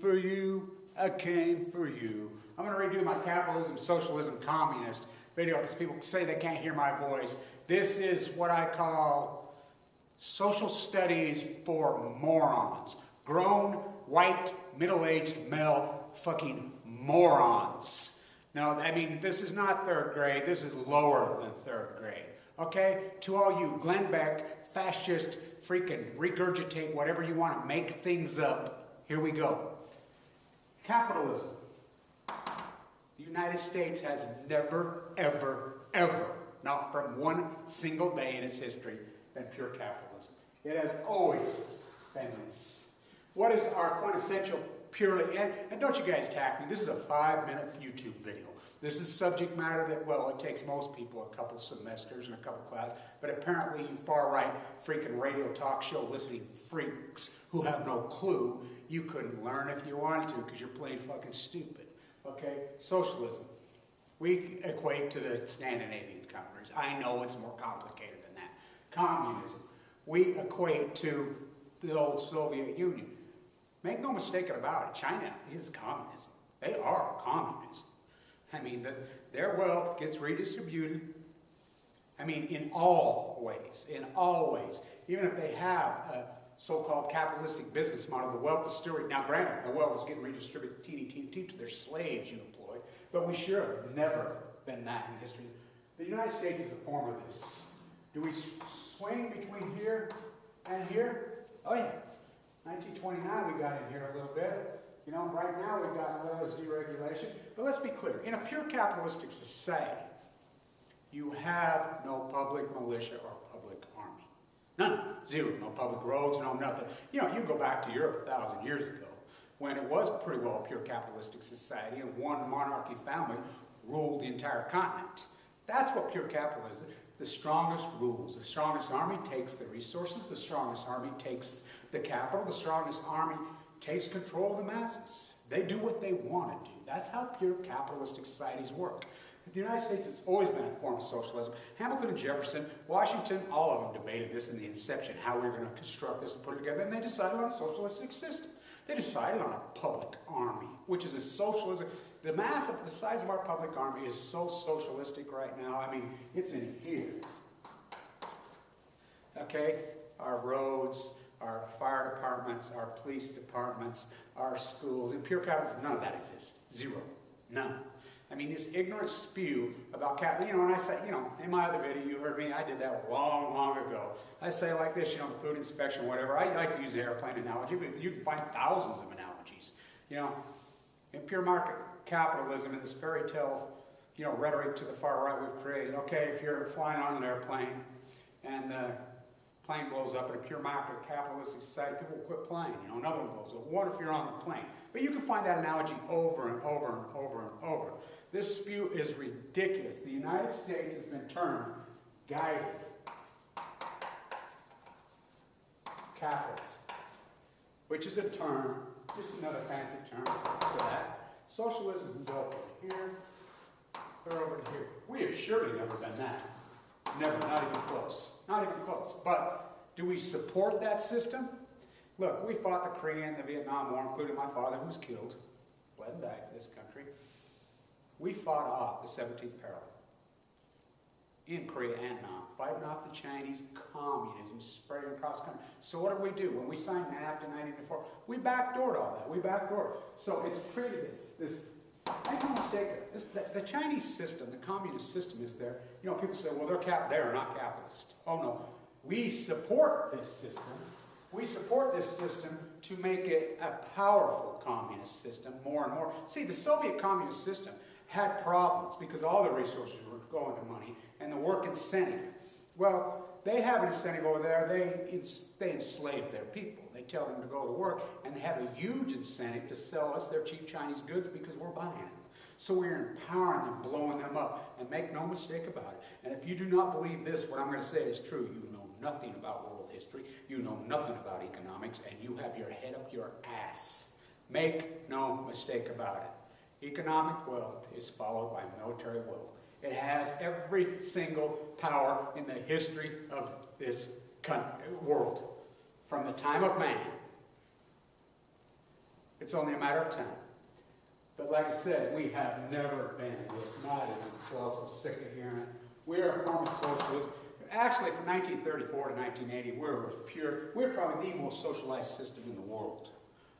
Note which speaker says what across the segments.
Speaker 1: For you, I came for you. I'm going to redo my Capitalism, Socialism, Communist video because people say they can't hear my voice. This is what I call social studies for morons. Grown, white, middle-aged, male fucking morons. No, I mean, this is not third grade. This is lower than third grade. Okay? To all you Glenn Beck, fascist, freaking regurgitate whatever you want to make things up. Here we go. Capitalism. The United States has never, ever, ever, not from one single day in its history, been pure capitalism. It has always been this. What is our quintessential purely, and don't you guys attack me, this is a 5-minute YouTube video. This is subject matter that, well, it takes most people a couple semesters and a couple classes, but apparently you far-right freaking radio talk show listening freaks who have no clue, you couldn't learn if you wanted to because you're plain fucking stupid. Okay? Socialism. We equate to the Scandinavian countries. I know it's more complicated than that. Communism. We equate to the old Soviet Union. Make no mistake about it, China is communism. They are communism. I mean, their wealth gets redistributed, I mean, in all ways, Even if they have a so-called capitalistic business model, the wealth is still, now granted, the wealth is getting redistributed to their slaves you employ, but we sure have never been that in history. The United States is a form of this. Do we swing between here and here? Oh yeah. 1929 we got in here a little bit. You know, right now we've got less deregulation. But let's be clear. In a pure capitalistic society, you have no public militia or public army. None. Zero. No public roads, no nothing. You know, you go back to Europe 1,000 years ago when it was pretty well a pure capitalistic society and one monarchy family ruled the entire continent. That's what pure capitalism is. The strongest rules. The strongest army takes the resources. The strongest army takes the capital. The strongest army takes control of the masses. They do what they want to do. That's how pure capitalistic societies work. The United States has always been a form of socialism. Hamilton and Jefferson, Washington, all of them debated this in the inception, how we were going to construct this and put it together, and they decided on a socialistic system. They decided on a public army, which is a socialism. The size of our public army is so socialistic right now. I mean, it's in here. Okay? Our roads, our fire departments, our police departments, our schools. In pure capitalism, none of that exists. Zero. None. I mean, this ignorant spew about capitalism, and I say, in my other video, you heard me, I did that long, long ago. I say like this, the food inspection, whatever. I like to use the airplane analogy, but you can find thousands of analogies. In pure market capitalism, in this fairy tale, rhetoric to the far right we've created. Okay, if you're flying on an airplane and the plane blows up in a pure market capitalistic society, people will quit flying. Another one blows up. What if you're on the plane? But you can find that analogy over and over and over and over. This spew is ridiculous. The United States has been termed guided capitalism, which is a term, just another fancy term for that. Socialism is over here, they're over here. We have surely never been that. Never, not even close. Not even close. But do we support that system? Look, we fought the Korean, the Vietnam War, including my father, who was killed, bled and died for this country. We fought off the 17th peril in Korea and Vietnam, fighting off the Chinese communism spreading across the country. So what did we do? When we signed NAFTA in 1994, we backdoored all that. We backdoored. So it's created this make no mistake, the Chinese system, the communist system is there. People say, well, they're not capitalist. Oh, no. We support this system. We support this system to make it a powerful communist system more and more. See, the Soviet communist system had problems because all the resources were going to money and the work incentive. Well, they have an incentive over there. They enslave their people. They tell them to go to work, and they have a huge incentive to sell us their cheap Chinese goods because we're buying them. So we're empowering them, blowing them up, and make no mistake about it. And if you do not believe this, what I'm going to say is true. You know nothing about world history. You know nothing about economics, and you have your head up your ass. Make no mistake about it. Economic wealth is followed by military wealth. It has every single power in the history of this world. From the time of man It's only a matter of time. But like I said, we have never been this, not even close. I'm sick of hearing it. We're a form of socialism. Actually, from 1934 to 1980, we're probably the most socialized system in the world.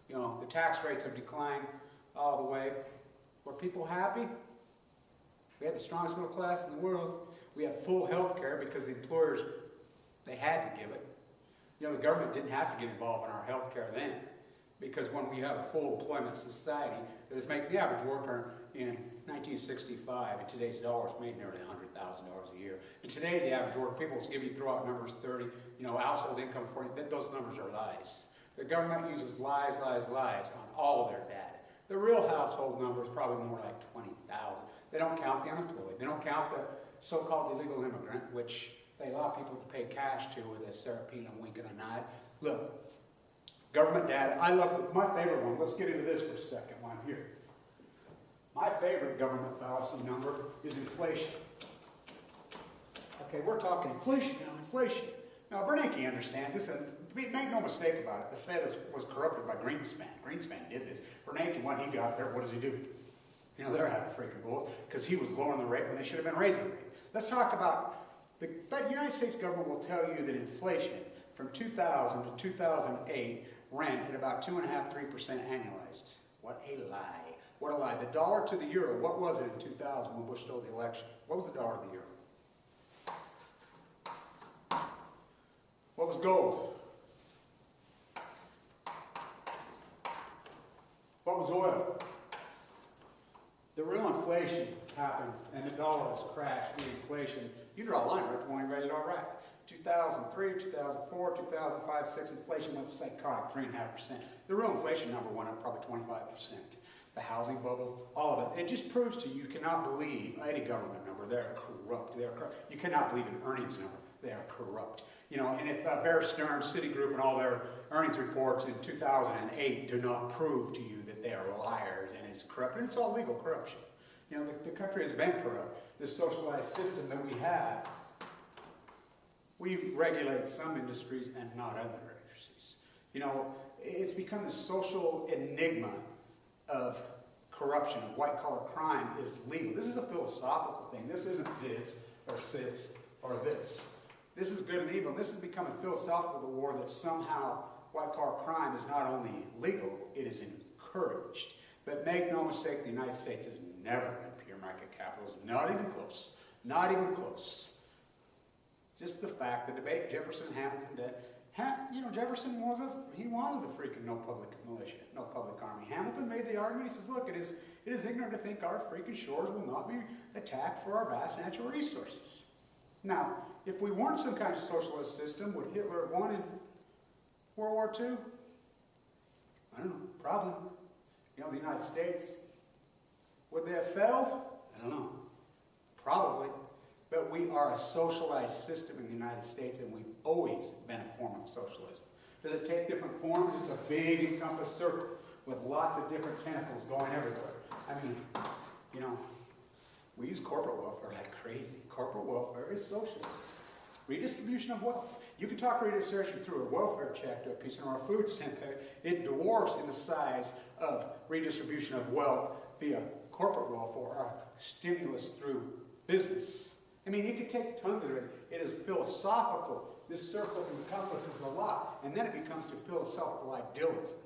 Speaker 1: You know, the tax rates have declined all the way. Were people happy? We had the strongest middle class in the world. We had full health care because the employers, they had to give it. You know, the government didn't have to get involved in our health care then, because when we have a full employment society that was making the average worker in 1965, in today's dollars, made nearly $100,000 a year. And today, the average worker, people will give you throw out numbers 30, you know, household income 40, those numbers are lies. The government uses lies on all of their data. The real household number is probably more like 20,000. They don't count the unemployed. They don't count the so-called illegal immigrant, which they allow people to pay cash to with a Serapina wink and a nod. Look, government data, I love my favorite one. Let's get into this for a second while I'm here. My favorite government policy number is inflation. Okay, we're talking inflation now, inflation. Now, Bernanke understands this, and make no mistake about it, the Fed was corrupted by Greenspan. Greenspan did this. Bernanke, when he got there, what does he do? You know, they're having freaking bull because he was lowering the rate when they should have been raising the rate. Let's talk about the United States government will tell you that inflation from 2000 to 2008 ran at about 2.5%, 3% annualized. What a lie. What a lie. The dollar to the euro, what was it in 2000 when Bush stole the election? What was the dollar to the euro? What was gold? What was oil? The real inflation happened and the dollar has crashed. The inflation, you draw a line right from when you read it all right. 2003, 2004, 2005, 6, inflation went psychotic, 3.5%. The real inflation number went up probably 25%. The housing bubble, all of it. It just proves to you, you cannot believe any government number. They're corrupt. They're corrupt. You cannot believe an earnings number. They are corrupt. You know, and if Bear Stearns, Citigroup, and all their earnings reports in 2008 do not prove to you that they are liars and it's corrupt, and it's all legal corruption. You know, the country has been corrupt. This socialized system that we have, we regulate some industries and not other industries. You know, it's become this social enigma of corruption, of white-collar crime is legal. This is a philosophical thing. This isn't this or cis or this. This is good and evil. This has become a philosophical war that somehow white-collar crime is not only legal, it is encouraged. But make no mistake, the United States has never been pure market capitalism. Not even close. Not even close. Just the fact, the debate, Jefferson, Hamilton, you know, Jefferson he wanted the freaking no public militia, no public army. Hamilton made the argument, he says, look, it is ignorant to think our freaking shores will not be attacked for our vast natural resources. Now, if we weren't some kind of socialist system, would Hitler have won in World War II? I don't know, probably. You know, the United States, would they have failed? I don't know. Probably. But we are a socialized system in the United States, and we've always been a form of socialism. Does it take different forms? It's a big encompassed circle with lots of different tentacles going everywhere. I mean, you know, we use corporate welfare like crazy. Corporate welfare is socialism. Redistribution of wealth. You can talk redistribution through a welfare check to a piece of our food stamp. It dwarfs in the size of redistribution of wealth via corporate wealth or stimulus through business. I mean, you could take tons of it. It is philosophical. This circle encompasses a lot, and then it becomes to philosophical idealism.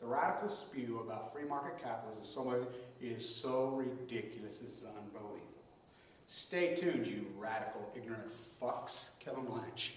Speaker 1: The radical spew about free market capitalism is so ridiculous, it's unbelievable. Stay tuned, you radical, ignorant fucks. Kill 'em lunch.